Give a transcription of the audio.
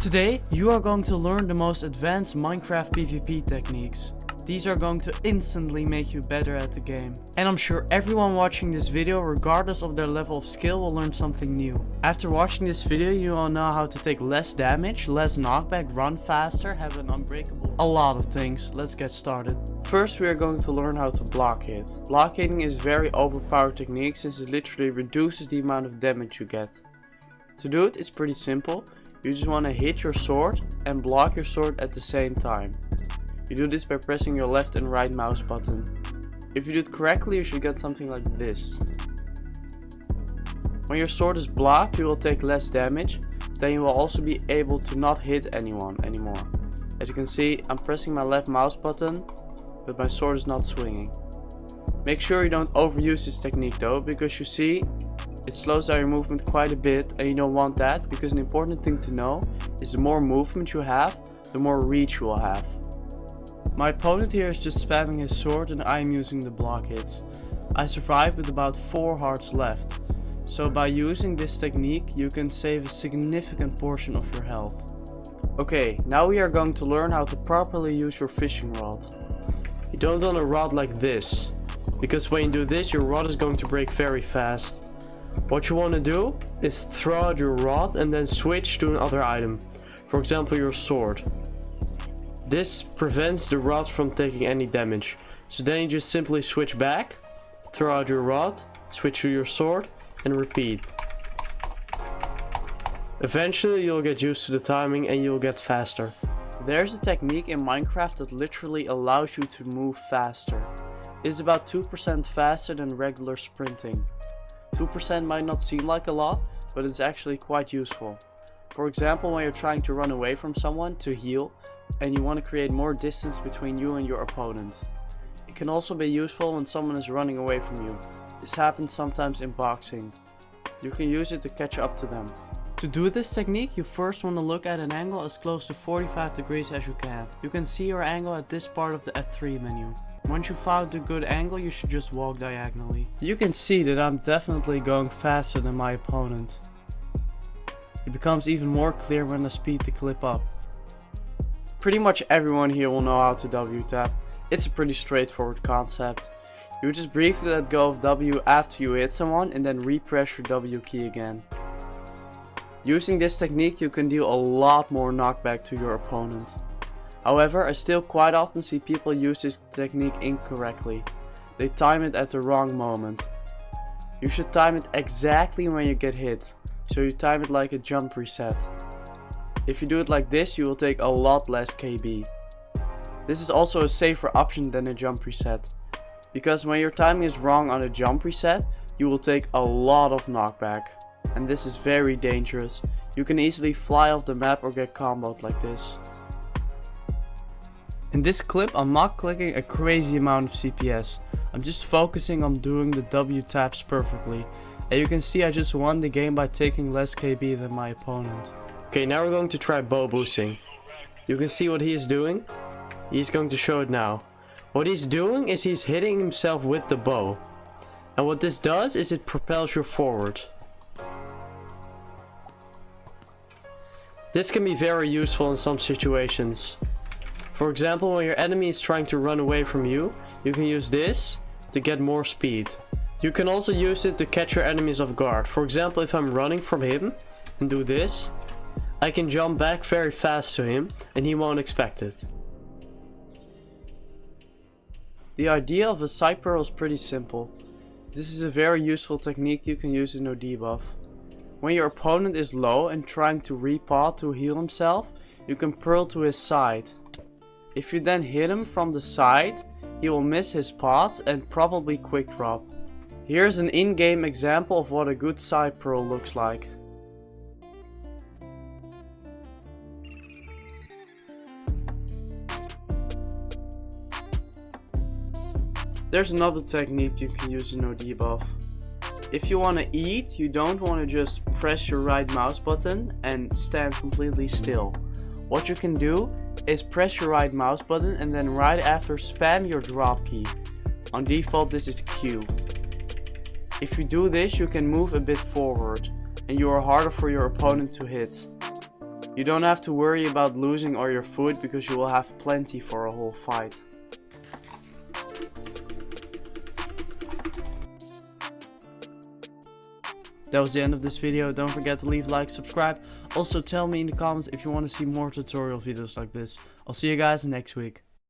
Today, you are going to learn the most advanced Minecraft PvP techniques. These are going to instantly make you better at the game. And I'm sure everyone watching this video, regardless of their level of skill, will learn something new. After watching this video, you will know how to take less damage, less knockback, run faster, have an unbreakable... a lot of things. Let's get started. First, we are going to learn how to block hit. Block hitting is a very overpowered technique since it literally reduces the amount of damage you get. To do it, it's pretty simple. You just want to hit your sword and block your sword at the same time. You do this by pressing your left and right mouse button. If you do it correctly, you should get something like this. When your sword is blocked, you will take less damage, then you will also be able to not hit anyone anymore. As you can see, I'm pressing my left mouse button, but my sword is not swinging. Make sure you don't overuse this technique though, because you see, it slows down your movement quite a bit and you don't want that, because an important thing to know is the more movement you have, the more reach you will have. My opponent here is just spamming his sword and I am using the block hits. I survived with about 4 hearts left. So by using this technique you can save a significant portion of your health. Okay, now we are going to learn how to properly use your fishing rod. You don't want a rod like this, because when you do this your rod is going to break very fast. What you want to do is throw out your rod and then switch to another item. For example, your sword. This prevents the rod from taking any damage. So then you just simply switch back, throw out your rod, switch to your sword and repeat. Eventually you'll get used to the timing and you'll get faster. There's a technique in Minecraft that literally allows you to move faster. It's about 2% faster than regular sprinting. 2% might not seem like a lot, but it's actually quite useful. For example, when you're trying to run away from someone to heal, and you want to create more distance between you and your opponent. It can also be useful when someone is running away from you. This happens sometimes in boxing. You can use it to catch up to them. To do this technique, you first want to look at an angle as close to 45 degrees as you can. You can see your angle at this part of the F3 menu. Once you found a good angle, you should just walk diagonally. You can see that I'm definitely going faster than my opponent. It becomes even more clear when I speed the clip up. Pretty much everyone here will know how to W tap. It's a pretty straightforward concept. You just briefly let go of W after you hit someone and then repress your W key again. Using this technique you can deal a lot more knockback to your opponent. However, I still quite often see people use this technique incorrectly. They time it at the wrong moment. You should time it exactly when you get hit, so you time it like a jump reset. If you do it like this, you will take a lot less KB. This is also a safer option than a jump reset, because when your timing is wrong on a jump reset, you will take a lot of knockback. And this is very dangerous. You can easily fly off the map or get comboed like this. In this clip, I'm not clicking a crazy amount of CPS. I'm just focusing on doing the W taps perfectly. And you can see I just won the game by taking less KB than my opponent. Okay, now we're going to try bow boosting. You can see what he is doing. He's going to show it now. What he's doing is he's hitting himself with the bow. And what this does is it propels you forward. This can be very useful in some situations. For example, when your enemy is trying to run away from you, you can use this to get more speed. You can also use it to catch your enemies off guard. For example, if I'm running from him and do this, I can jump back very fast to him and he won't expect it. The idea of a side pearl is pretty simple. This is a very useful technique you can use in no debuff. When your opponent is low and trying to repaw to heal himself, you can pearl to his side. If you then hit him from the side, he will miss his pots and probably quick drop. Here's an in-game example of what a good side pearl looks like. There's another technique you can use in no debuff. If you want to eat, you don't want to just press your right mouse button and stand completely still. What you can do is press your right mouse button and then right after spam your drop key. On default this is Q. If you do this you can move a bit forward and you are harder for your opponent to hit. You don't have to worry about losing all your food because you will have plenty for a whole fight. That was the end of this video. Don't forget to leave a like, subscribe. Also tell me in the comments if you want to see more tutorial videos like this. I'll see you guys next week.